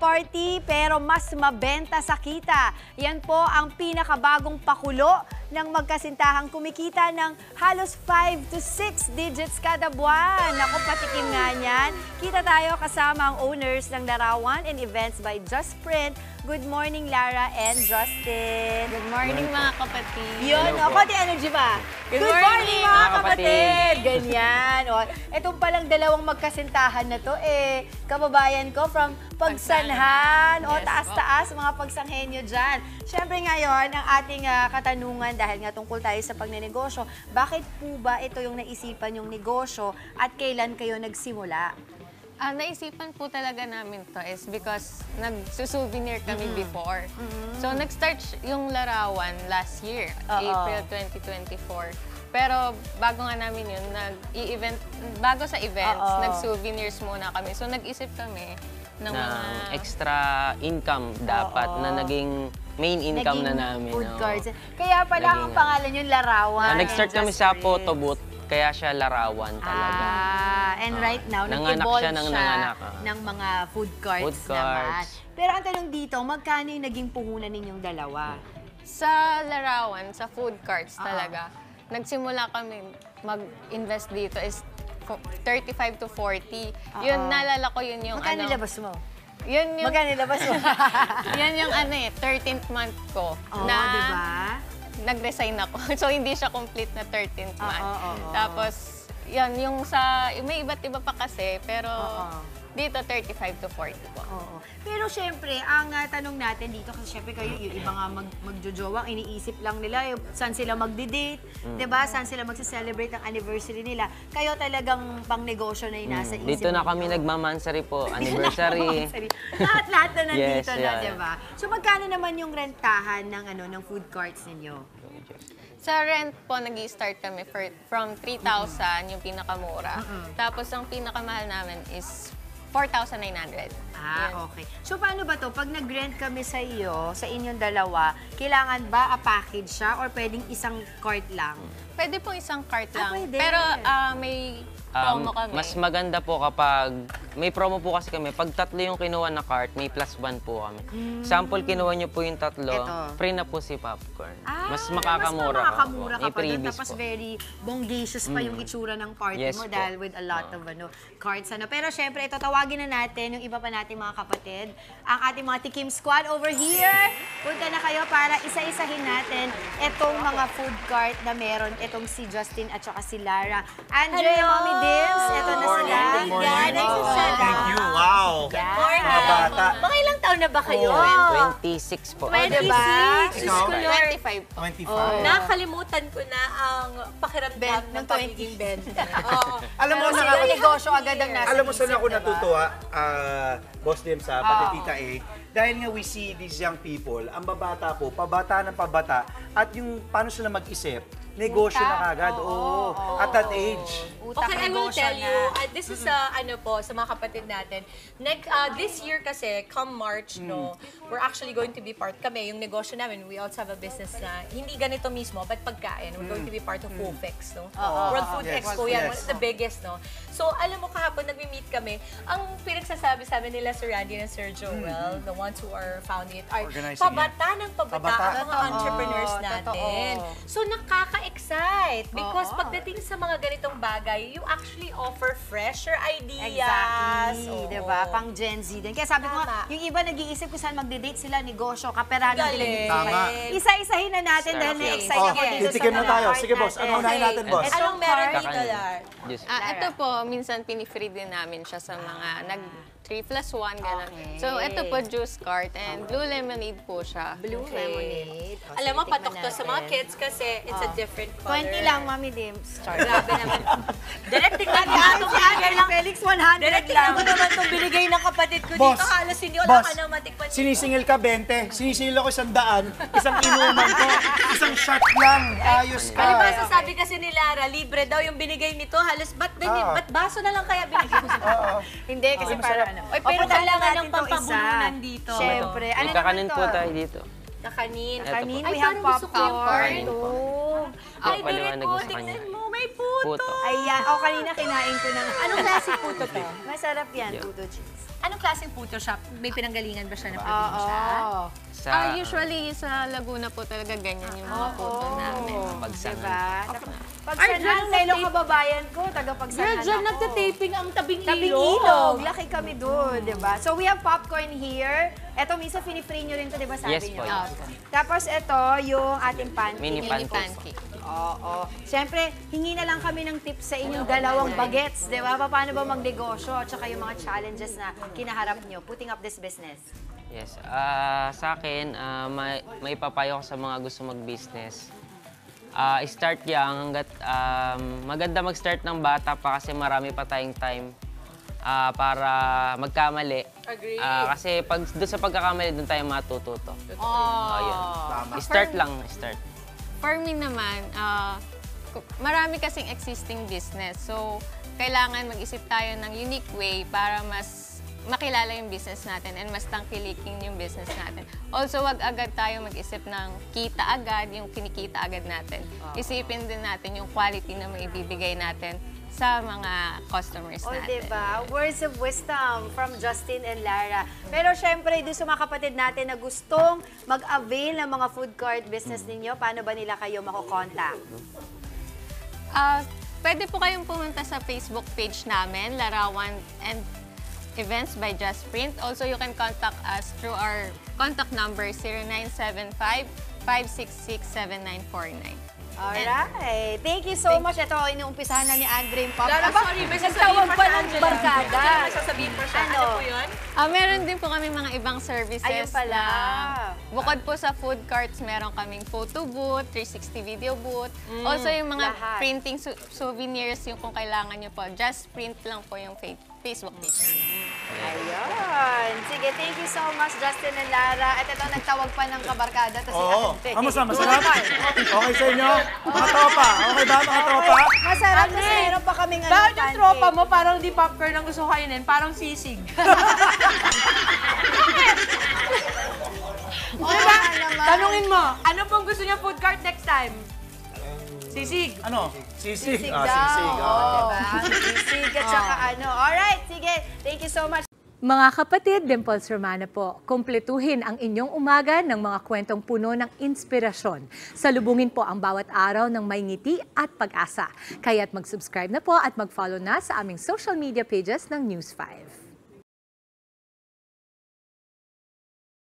party pero mas mabenta sa kita. Yan po ang pinakabagong pakulo ng magkasintahang kumikita ng halos 5 to 6 digits kada buwan. Naku, patikim nga niyan. Kita tayo kasama ang owners ng Larawan and Events by Just Print. Good morning, Lara and Justin. Good morning, mga kapatid. Yun, o, konti energy ba? Good morning, mga kapatid! Ganyan. O, itong palang dalawang magkasintahan na to, kababayan ko from Pagsanhan. O, Yes, taas-taas, mga pagsanghenyo dyan. Siyempre ngayon, ang ating katanungan, dahil nga tungkol tayo sa pagnenegosyo, bakit po ba ito yung naisipan yung negosyo at kailan kayo nagsimula? Naisipan po talaga namin to is because nagsusouvenir kami before. So, nag-start yung Larawan last year, April 2024. Pero bago nga namin yun, bago sa events, nag-souvenirs muna kami. So, nag-isip kami ng mga extra income dapat na naging main income na namin. Food cards. Kaya pala ang pangalan yung Larawan. Nag-start kami sa photo booth, kaya siya Larawan talaga. And right now, nanganak siya ng mga food cards naman. Pero ang tanong dito, magkano yung naging puhunan ninyong dalawa? Sa Larawan, sa food carts talaga, nagsimula kami mag-invest dito is 35 to 40. Yun, naalala ko yun yung magkano labas mo? Yun yung... Magkano labas mo? Yan yung 13th month ko. Na, diba? Nag-resign ako. So, hindi siya complete na 13th month. Tapos, yan, yung sa... May iba't iba pa kasi, pero dito 35 to 40 po. Pero syempre, ang tanong natin dito, kasi syempre kayo, yung iba nga magjojowang, iniisip lang nila yung saan sila magdi-date, diba? Saan sila magsa-celebrate ang anniversary nila. Kayo talagang pang-negosyo na yung nasa isip. Dito na kami nagmamansary po, anniversary. Lahat na nandito Yes, na, diba? So magkano naman yung rentahan ng food carts ninyo? Sa rent po, nag-i-start kami from 3,000, yung pinakamura. Tapos, ang pinakamahal namin is 4,900. Okay. So, paano ba to? Pag nag-rent kami sa iyo, sa inyong dalawa, kailangan ba a-package siya or pwedeng isang cart lang? Pwede po isang cart lang. Pwede. Pero may promo kami. Mas maganda po kapag may promo po kasi kami. Pag tatlo yung kinuha na cart, may +1 po kami. Sample, kinuha nyo po yung tatlo, free na po si popcorn. Mas makakamura. Mas makakamura ka May pa doon. freebies Tapos po. very bongacious pa yung itsura ng party Yes mo po. dahil with a lot of cards. Pero syempre, ito tawagin na natin yung iba pa nating mga kapatid. Ang ating mga Tikim Squad over here. Punta na kayo para isa-isahin natin itong mga food cart na meron. Itong si Justin at saka si Lara. Andre, Mommy Dims, ito na sila. Good morning. Yan, Thank you. Wow. Mga bata. Mga ilang taon na ba kayo? 26 po. 26. Ikaw? 25 po. 25. Nakakalimutan ko na ang pakiramdam ng pagiging benta. Alam mo, negosyo agad ang nasa alam mo saan isip, ako diba? natutuwa, Boss Dim sa pati Tita A, dahil nga we see these young people, ang babata po, pabata ng pabata, at yung paano sila mag-isip, negosyo na kagad. At that age. Okay, I will tell you, this is ano po, sa mga kapatid natin. This year kasi, come March, no, we're actually going to be part kami, yung negosyo namin, we also have a business na hindi ganito mismo, but pagkain. We're going to be part of FOOFEX, no? World Food Expo, yan, one of the biggest, no? So, alam mo kahapon, nagmi-meet kami, ang pinagsasabi sa amin nila Sir Randy and Sir Joel, the ones who are founding it, are pabata ng pabata ang mga entrepreneurs natin. So, nakaka-excite because pagdating sa mga ganitong bagay, you actually offer fresher ideas. Exactly, diba? Pang Gen Z din. Kaya sabi ko nga, yung iba nag-iisip kung saan magde-date sila, negosyo, kaperahan ng Galing. Tama. Isa-isahin na natin dahil na-excite ako dito sa Titikim na mga tayo. part Sige, boss. natin. Ano unahin natin, boss? Anong meron card? dito, Lar? Ito po, minsan pinifree din namin siya sa mga 3+1, gano'n. So, ito po, juice cart and blue lemonade po siya. Blue lemonade. Alam mo, patok to sa mga kids kasi it's a different color. 20 lang, Mami Dims. Grabe naman. Directing na Ito si Ate Felix, 100 Directing lang. ko naman itong binigay ng kapatid ko Boss, dito. Halos hindi wala boss, ka na matikpan. sinisingil ka 20, sinisingil ako 100, isang inuman ko, isang shot lang, ayos ka. Ano ba, sasabi kasi ni Lara, libre daw yung binigay nito. Halos, ba't baso na lang kaya binigay mo? Hindi, kasi para ano. Oy, pero kailangan ng pampabulunan dito. Siyempre. Ano naman Kakanin to? po tayo dito. Kakanin. Kanin, Ay, we have parang gusto ko yung popcorn. Kanin po. Ay, Paliwanag direct mo po, sa kanya. tignan mo, may puto. Puto. Ayan. Kanina kinain ko ng... Anong klase puto to? Masarap yan, puto cheese. Anong klaseng puto siya? May pinanggalingan ba siya na probinsya? Usually sa Laguna po talaga ganyan yung mga puto namin. Pagsangan. Diba? Pagsanhan, fellow kababayan ko, tagapagsanhan Diyan ako. nagtitaping ang tabing Tabing ilog. Laki kami doon, di ba? So we have popcorn here. Ito, minsan finifree nyo rin to, di ba sabi Yes nyo? po, yes po. Tapos ito, yung ating pancake. Mini Mini pancake. pancake. Oo. Siyempre, hingi na lang kami ng tips sa inyong dalawang bagets, di ba? Paano ba magnegosyo at saka yung mga challenges na kinaharap nyo, putting up this business? Yes. Sa akin, may papayo ko sa mga gusto mag-business. Start young hanggat maganda mag-start ng bata pa kasi marami pa tayong time para magkamali. Agree. Kasi doon sa pagkakamali, doon tayo matututo. Ayun. Start lang, start. For me naman, marami kasing existing business. So, kailangan mag-isip tayo ng unique way para mas makilala yung business natin and mas tangkiliking yung business natin. Also, wag agad tayo mag-isip ng kita agad, yung kinikita agad natin. Isipin din natin yung quality na maibibigay natin sa mga customers natin. Diba? Words of wisdom from Justin and Lara. Pero syempre, doon sa mga kapatid natin na gustong mag-avail ng mga food cart business ninyo, paano ba nila kayo makokontak? Pwede po kayong pumunta sa Facebook page namin, Larawan and Events by Justprint. Also, you can contact us through our contact number 0975-566-7949. Alright. Thank you so much. Ito, inuumpisahan na ni Andre yung Lara, podcast. sorry, may Nagtawag sasabihin pa pa siya, ng Angela. barkada. May sasabihin pa siya. Ano po yun? Meron din po kami mga ibang services. Ayun pala. Bukod po sa food carts, meron kaming photo booth, 360 video booth. Also, yung mga lahat. printing souvenirs, yung kung kailangan nyo po, just print lang po yung Facebook page. Ayun. Sige, thank you so much, Justin and Lara. At ito, nagtawag pa ng kabarkada. To si Oo. Andre. Kamusta? Masarap? Okay sa inyo? Mga tropa. Okay ba mga tropa? Masarap kasi meron pa kaming Bakit yung pancake. tropa mo parang di popcorn ang gusto kainin? Parang sisig. Oo nga naman. Tanungin mo, ano pong gusto niya food cart next time? Sisig. Ano? Sisig. Sisig Ah, daw. sisig. Oo, diba? Sisig at saka ano. Alright, sige. Thank you so much. Mga kapatid, Dimples Romana po, kumpletuhin ang inyong umaga ng mga kwentong puno ng inspirasyon. Salubungin po ang bawat araw ng may ngiti at pag-asa. Kaya't mag-subscribe na po at mag-follow na sa aming social media pages ng News 5.